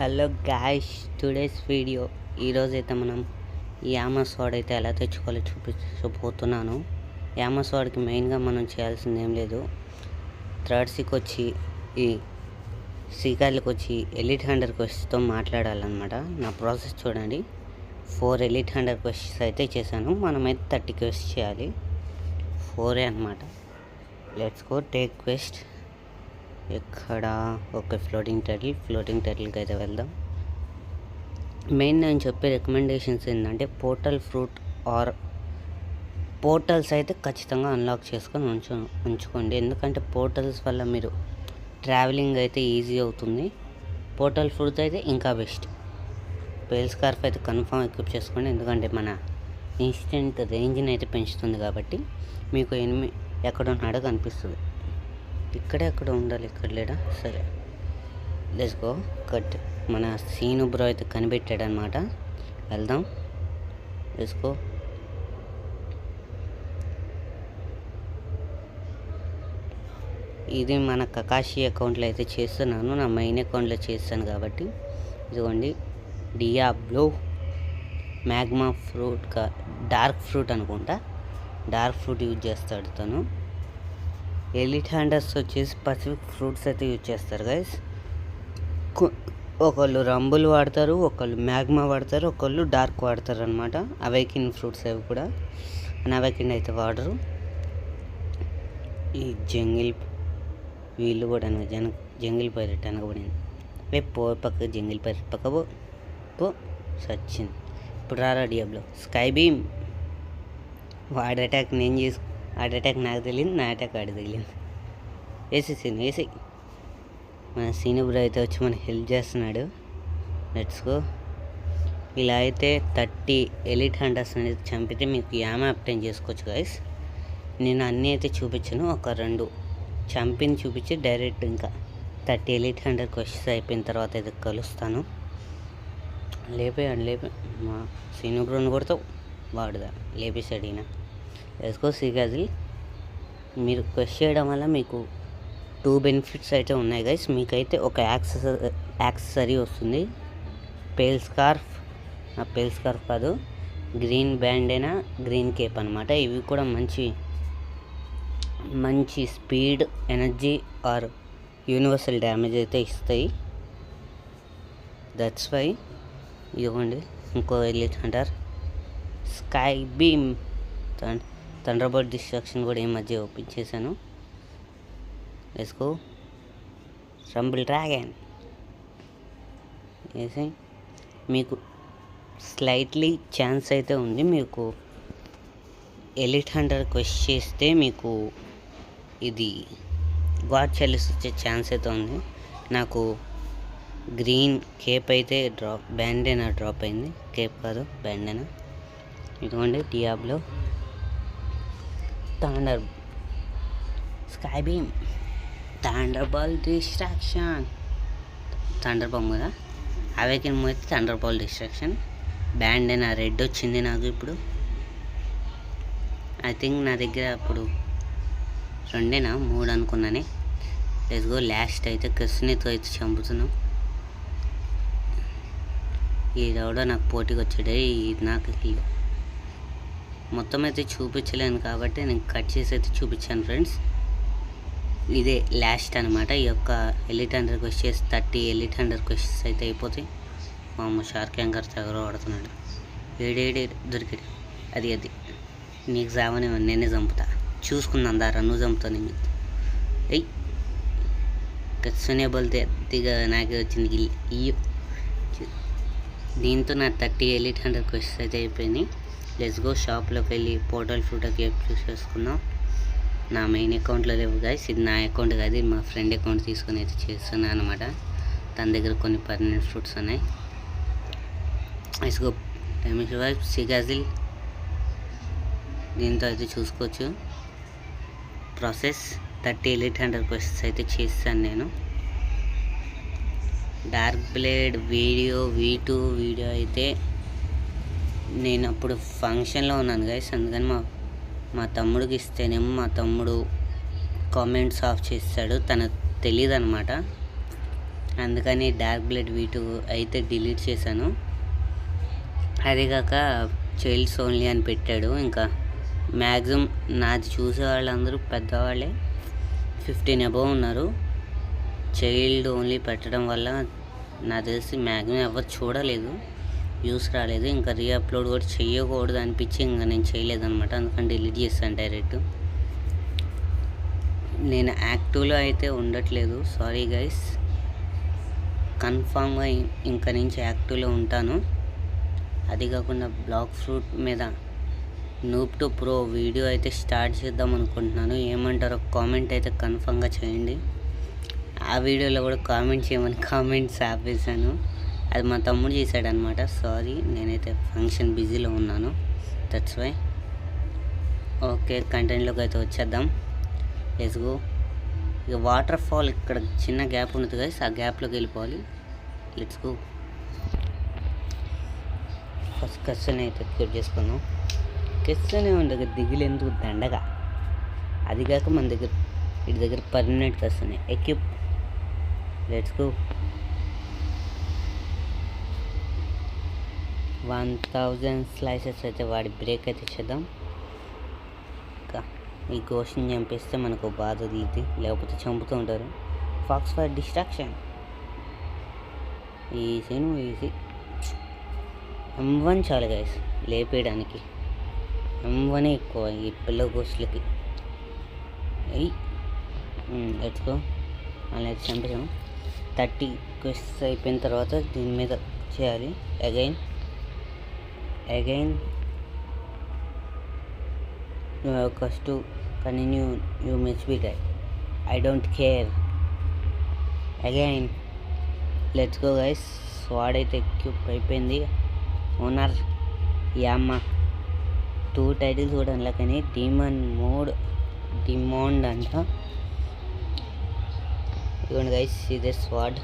Hello guys, today's video ఈరోజైతే మనం యామా సోడ్ అయితే ఎలా తెచ్చుకోవాలో చూపించబోతున్నాను. యామా సోడ్కి మెయిన్గా మనం చేయాల్సింది ఏం లేదు. థర్డ్స్కి వచ్చి ఈ సీకార్లకు వచ్చి ఎలిట్ 100 క్వెస్ట్తో మాట్లాడాలన్నమాట. నా ప్రాసెస్ చూడండి. 4 ఎలిట్ 100 క్వెస్ట్స్ అయితే చేశాను. మనమైతే 30 క్వెస్ట్ చేయాలి. 4 అనమాట. Let's go take quest. ఎక్కడ ఒక ఫ్లోటింగ్ టైటిల్కి అయితే వెళ్దాం. మెయిన్ నేను చెప్పే రికమెండేషన్స్ ఏంటంటే పోర్టల్ ఫ్రూట్ ఆర్ పోర్టల్స్ అయితే ఖచ్చితంగా అన్లాక్ చేసుకొని ఉంచుకోండి. ఎందుకంటే పోర్టల్స్ వల్ల మీరు ట్రావెలింగ్ అయితే ఈజీ అవుతుంది. పోర్టల్ ఫ్రూట్ అయితే ఇంకా బెస్ట్. పేల్ స్కార్ఫ్ అయితే కన్ఫామ్ ఎక్విప్ చేసుకోండి, ఎందుకంటే మన ఇన్స్టెంట్ రేంజ్ని అయితే పెంచుతుంది. కాబట్టి మీకు ఎక్కడ ఉన్నాడో కనిపిస్తుంది. ఇక్కడే అక్కడ ఉండాలి, ఇక్కడ లేడా? సరే, లెట్స్ గో. కట్. మన సీను బ్రో అయితే కనిపెట్టాడు అనమాట. వెళ్దాం, లెట్స్ గో. ఇది మన కకాషి అకౌంట్లో అయితే చేస్తున్నాను. నా మెయిన్ అకౌంట్లో చేస్తాను కాబట్టి ఇదిగోండి. డియాబ్లో మ్యాగ్మా ఫ్రూట్, డార్క్ ఫ్రూట్ అనుకుంటా. డార్క్ ఫ్రూట్ యూజ్ చేస్తాడు తను. ఎలిట్ 100 వచ్చేసి పసిఫిక్ ఫ్రూట్స్ అయితే యూజ్ చేస్తారు గైస్. ఒకళ్ళు రంబుల్ వాడతారు, ఒకళ్ళు మ్యాగ్మా వాడతారు, ఒకళ్ళు డార్క్ వాడతారు అనమాట. అవైకిన్ ఫ్రూట్స్ అవి కూడా. అవైకిన్ అయితే వాడరు. ఈ వీళ్ళు కూడా జంగిల్ పైరెట్ అనకబడింది. పక్క జంగిల్ పైరెట్ పక్క పో సచ్చింది. ఇప్పుడు రారా డియాబ్లో. Sky beam. వాడి అటాక్ ఆడి అటాక్ నాకు తెలియదు, నా అటాక్ ఆడి తెలియదు. వేసి మన సీను బ్రో అయితే వచ్చి మనకి హెల్ప్ చేస్తున్నాడు. Let's go. ఇలా అయితే 30 ఎలిట్ 100 అనేది చంపితే మీకు యామా అప్టైన్ చేసుకోవచ్చు గైస్. నేను అన్నీ అయితే చూపించాను, ఒక 2 చంపిని చూపించి డైరెక్ట్ ఇంకా 30 ఎలిట్ 100 క్వశ్చన్స్ అయిపోయిన తర్వాత అయితే కలుస్తాను. లేపే మా సీను బ్రోని కొడతావు, వాడుదా లేపేసాడు ఈయన. వేసుకో సీగాజిల్. మీరు క్వెస్ట్ చేయడం వల్ల మీకు 2 బెనిఫిట్స్ అయితే ఉన్నాయి గైస్. మీకైతే ఒక యాక్సెసరీ వస్తుంది. పేల్ స్కార్ఫ్ కాదు, గ్రీన్ బ్యాండేనా, గ్రీన్ కేప్ అనమాట. ఇవి కూడా మంచి speed, energy or universal damage అయితే ఇస్తాయి. దట్స్ వై ఇవ్వండి. ఇంకో elite 100 sky beam, thunderbolt distraction కూడా ఈ మధ్య ఓపెన్ చేశాను. Let's go. రంబుల్ డ్రాగన్ వేసి మీకు స్లైట్లీ ఛాన్స్ అయితే ఉంది. మీకు ఎలిట్ 100 క్వెస్ట్ చేస్తే మీకు ఇది గాడ్ చెల్లిస్ వచ్చే ఛాన్స్ అయితే ఉంది. నాకు గ్రీన్ కేప్ అయితే బ్యాండేనా డ్రాప్ అయింది. కేప్ కాదు, బ్యాండేనా. ఇదిగోండి Diablo. Thunder sky beam, thunderbolt destruction. Thunder bomb కదా, అవేకిన్ అయితే థండర్బోల్ట్ డిస్ట్రాక్షన్. బ్యాండేనా రెడ్ వచ్చింది నాకు ఇప్పుడు. ఐ థింక్ నా దగ్గర అప్పుడు 2 అనుకున్నానే. Let's go. లాస్ట్ అయితే కృష్ణతో అయితే చంపుతున్నాం. ఈడెవడో నాకు పోటీకి వచ్చాడే, ఇది నాకు హీరో. మొత్తం అయితే చూపించలేను కాబట్టి నేను కట్ చేసి అయితే చూపించాను ఫ్రెండ్స్. ఇదే లాస్ట్ అనమాట. ఈ యొక్క ఎలిట్ 100 క్వెస్ట్స్ 30 ఎలిట్ 100 క్వెస్ట్స్ అయితే అయిపోతాయి. మా అమ్మ షార్క్ యాంకర్ తెగర వాడుతున్నాడు. ఏడేడే దొరికాడు. అది నీకు సావని నేనే చంపుతా. చూసుకుందాం దారా, నువ్వు చంపుతావు. నేను ఎయ్ కచ్చనే బలితే అతిగా నాకే వచ్చింది గిల్లి. ఇయ్యో. దీంతో నా 30 ఎలిట్ 100 క్వెస్ట్స్ అయితే అయిపోయినాయి. Let's go. షాప్లోకి వెళ్ళి పోర్టల్ ఫ్రూట్ కేప్ చూస్ చేసుకుందాం. నా మెయిన్ అకౌంట్లో లేవు గైస్. ఇది నా అకౌంట్ కాదు, మా ఫ్రెండ్ అకౌంట్ తీసుకొని అయితే చేస్తున్నాను అనమాట. తన దగ్గర కొన్ని పర్మనెంట్ ఫ్రూట్స్ ఉన్నాయి. Let's go. సిగాజిల్. దీంతో అయితే చూసుకోవచ్చు ప్రాసెస్. 30 ఎలిట్ 100 క్వెస్ట్స్ అయితే చేస్తాను నేను. Dark blade video V2 video అయితే నేను అప్పుడు ఫంక్షన్లో ఉన్నాను గైస్. అందుకని మా తమ్ముడికి ఇస్తేనేమో మా తమ్ముడు కామెంట్స్ ఆఫ్ చేస్తాడు. తనకు తెలియదు అనమాట. అందుకని డార్క్ బ్లడ్ V2 అయితే డిలీట్ చేశాను. అదిగాక చైల్డ్స్ ఓన్లీ అని పెట్టాడు. ఇంకా మ్యాక్సిమం నాది చూసే వాళ్ళందరూ పెద్దవాళ్ళే, 15 అబవ్ ఉన్నారు. చైల్డ్ ఓన్లీ పెట్టడం వల్ల నాకు తెలిసి మ్యాక్సిమం ఎవరు చూడలేదు, వ్యూస్ రాలేదు. ఇంకా రీఅప్లోడ్ కూడా చేయకూడదు అనిపించి ఇంకా నేను చేయలేదన్నమాట. అందుకని డిలీట్ చేస్తాను డైరెక్ట్. నేను యాక్టివ్లో అయితే ఉండట్లేదు, సారీ గైస్. కన్ఫామ్గా ఇంక నుంచి యాక్టివ్లో ఉంటాను. అది కాకుండా బ్లాక్ ఫ్రూట్ మీద నూబ్ టు ప్రో వీడియో అయితే స్టార్ట్ చేద్దాం అనుకుంటున్నాను. ఏమంటారో కామెంట్ అయితే కన్ఫామ్గా చేయండి. ఆ వీడియోలో కూడా కామెంట్ చేయమని కామెంట్స్ ఆపేసాను. అది మా తమ్ముడు చేశాడనమాట. సారీ, నేనైతే ఫంక్షన్ బిజీలో ఉన్నాను, దట్స్ వై. ఓకే, కంటెంట్లోకి అయితే వచ్చేద్దాం. Let's go. ఇక వాటర్ ఫాల్ ఇక్కడ చిన్న గ్యాప్ ఉంటుంది కదా, ఆ గ్యాప్లోకి వెళ్ళిపోవాలి. Let's go. ఫస్ట్ కస్టన్ అయితే ఎక్యూప్ చేసుకున్నాం. కస్టనే ఉండగా దిగులేందుకు దండగా. అది కాక మన దగ్గర వీటి దగ్గర పర్మనెంట్ కస్టనే. ఎక్యూప్. Let's go. 1000 స్లైసెస్ అయితే వాడి బ్రేక్ అయితే చేద్దాం. ఇంకా ఈ గోష్ని చంపేస్తే మనకు బాధ వదిలింది, లేకపోతే చంపుతూ ఉంటారు. Pox for distraction. Easy. M1 చాలు గైస్ లేపేయడానికి. M1 ఎక్కువ ఈ పిల్ల గోస్ట్లకి. Let's go. అలా అయితే చంపేసాము. 30 క్వెస్ట్స్ అయిపోయిన తర్వాత దీని మీద చేయాలి. Again you have cost to continue, you must be right. I don't care. Again, let's go guys. స్వాడ్ అయితే ఎక్యూప్ అయిపోయింది. ఓనర్ యామ్మ 2 టైటిల్స్ కూడా అందులో, కానీ డిమాండ్ అంట. ఇదిగోండి గైస్, ఇదే స్వాడ్.